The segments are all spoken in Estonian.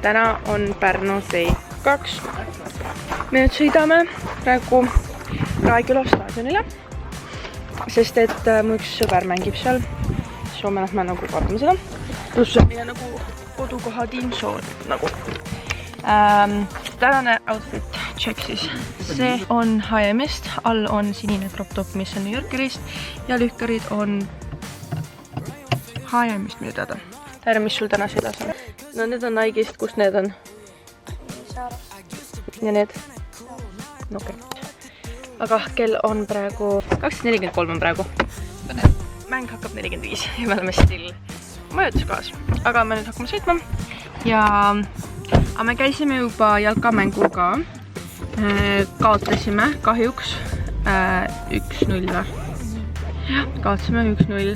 Täna on Pärnu tee 2. Me nüüd sõidame praegu Raeküla staadionile, sest et mu üks sõber mängib seal. Soome lähme nagu vaatame seda. Pluss on meie nagu kodukoha tiimsoon nagu. Tänane outfit check siis. See on H&M-ist, all on sinine crop top, mis on New Yorkerist ja lühkarid on H&M-ist minu teada. Härra, mis sul täna seljas on? No need on Nike'ist, kus need on? Ja need? Okei. Aga kell on praegu 12:43 on praegu. Mäng hakkab 45 ja me oleme still majutuskohas. Aga me nüüd hakkame sõitma ja me käisime juba jalkamängu ka. Kaotasime kahjuks 1-0 või? Kaotasime 1-0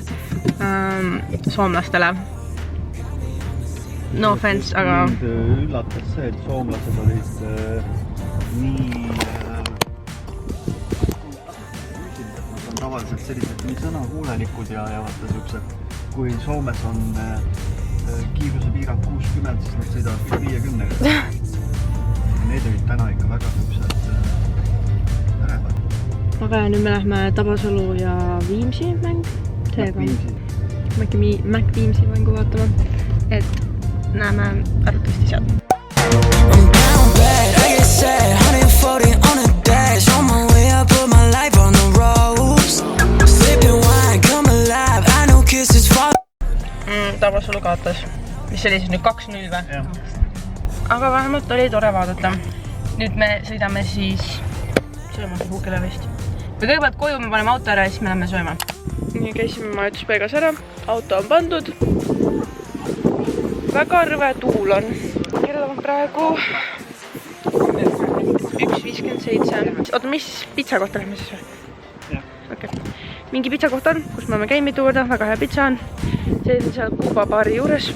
soomlastele. No offense, aga... Mind üllatas see, et soomlased olid nii... Nad on tavaliselt sellised nii sõnakuulelikud ja vaata siuksed, kui Soomes on kiirusepiirang 60, siis nad sõidavad 50-ga. Need olid täna ikka väga siuksed ärevad. Aga ja nüüd me lähme Tabasalu ja Viimsi mäng. Mac Viimsi mängu vaatama, et näeme arvatavasti seal. Tabasalu kaotas, mis oli siis nüüd 2-0 või? Aga vähemalt oli tore vaadata. Nüüd me sõidame siis sööma Huukele vist. Või kõigepealt koju me paneme auto ära ja siis me lähme sööma. Nii käisime majutuspaigas ära, auto on pandud. Väga rõve tuul on. Kell on praegu 1:57. Oota, mis pitsa kohta lähme siis või? Okay. Mingi pitsa koht on, kus me oleme käinud mitu korda. Väga hea pitsa on. See on seal Kuuba baari juures.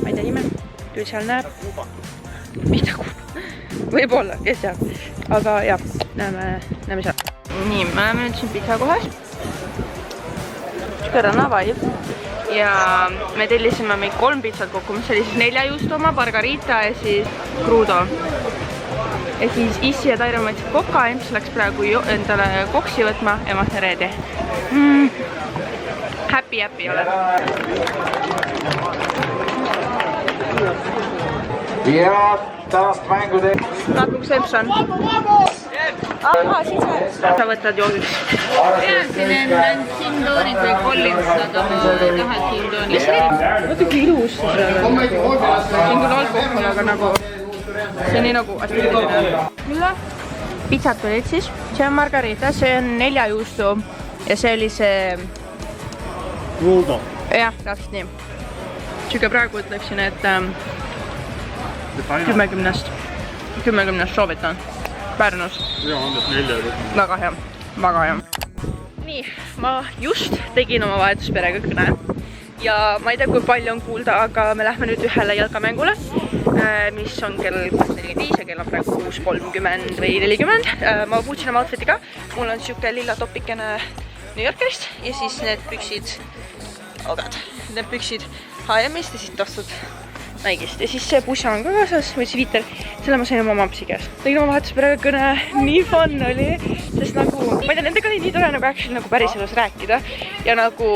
Ma ei tea nime. Küll seal näeb. Mida Kuuba? Võib-olla, kes teab. Aga jah, näeme seal. Nii, me oleme nüüd siin pitsa kohas. Kõrana vibe. Ja me tellisime meid 3 pitsat kokku, mis oli siis 4 juustoma, margarita ja siis crudo. Ja siis Issi ja Tairo mõtlesid koka, Emps läks praegu endale koksi võtma ja ma olen ready. Happy olen. Ja tänast mängu teeb. Vaat kus Emps on. Aha, siis on. Sa võtad joogiks. Siin on Sindoorid või Collins, aga ma tahan Sindooni. Natuke ilus see. Siin küll alkohol, aga nagu... See on nii nagu astiline. Mille? Pitsat olid siis. See on margarita, see on 4 juustu. Ja see oli see... Ruudo. Jah, täpselt nii. Siuke praegu ütleksin, et 10-10 soovitan. Pärnus. Väga hea, väga hea. Nii, ma just tegin oma vahetusperega kõne. Ja ma ei tea, kui palju on kuulda, aga me lähme nüüd ühele jalkamängule, mis on kell 6:45 ja kell on praegu 6:30 või 40. Ma puutsin oma outfiti ka. Mul on siuke lilla topikene New Yorkerist ja siis need püksid, need püksid H&M-ist ja siis tostud Nike'ist. Ja siis see pussa on ka kaasas, või see viiter, selle ma sain oma mampsi käest. Tegin oma vahetusperega kõne, nii fun oli, sest nagu, ma ei tea, nendega oli nii tore nagu actually nagu päris elus rääkida ja nagu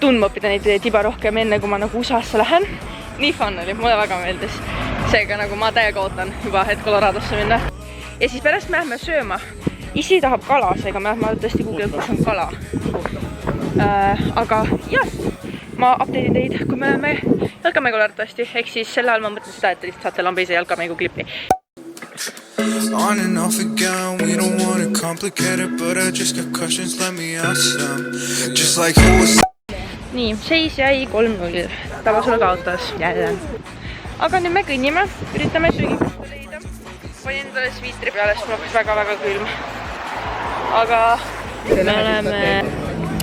tundma õppida neid tiba rohkem enne, kui ma nagu USA-sse lähen. Nii fun oli, mulle väga meeldis. Seega nagu ma täiega ootan juba hetk Coloradosse minna. Ja siis pärast me lähme sööma. Isi tahab kala, seega me lähme tõesti Google'i, kus on kala. Aga jah, ma update'in teid, kui me oleme jalkamängu arvatavasti, ehk siis selle all ma mõtlen seda, et te lihtsalt saate lambeise jalkamängu klippi. On and off again, we don't want it complicated, but I just got questions, let me ask them. Just like who was... Nii, seis jäi 3-0. Tabasalu kaotas jälle. Aga nüüd me kõnnime, üritame söögikukku leida. Panin endale sviitri peale, sest mul hakkas väga-väga külm. Aga me oleme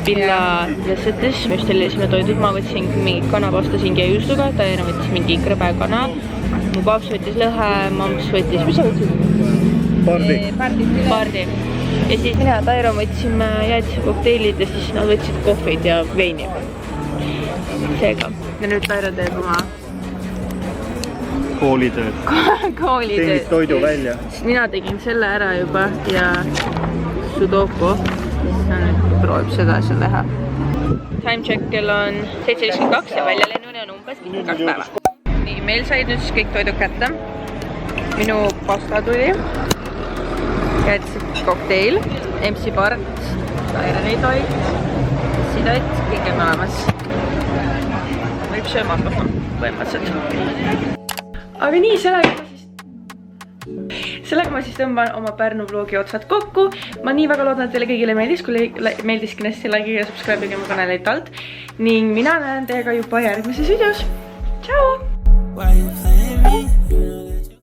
Villa Jessetis, me just tellisime toidud, ma võtsin mingit kanapasta singi ja juustuga, Taina võttis mingi krõbe kana, mu paps võttis lõhe, mamps võttis, mis sa võtsid? Pardi. Ja siis mina ja Tairo võtsime jäätise kokteilid ja siis nad võtsid kohvid ja veini. Seega. Ja nüüd Tairo teeb oma koolitööd. Teenid toidu välja. Mina tegin selle ära juba ja Sudoku. Ja nüüd proovib seda seal teha. Time check kell on 7.52 ja väljalennuni on umbes 2 päeva. Nii, meil said nüüd siis kõik toidud kätte. Minu pasta tuli. Jäätise kokteil, MC Part, Tairani toit, sidot, kõik on olemas. Võib sööma hakata, põhimõtteliselt. Aga nii, sellega ma siis tõmban oma Pärnu vlogi otsad kokku. Ma nii väga loodan, et teile kõigile meeldis. Kui meeldis, kindlasti like ja subscribe mu kanalilt alt. Ning mina näen teiega juba järgmises videos. Tšau!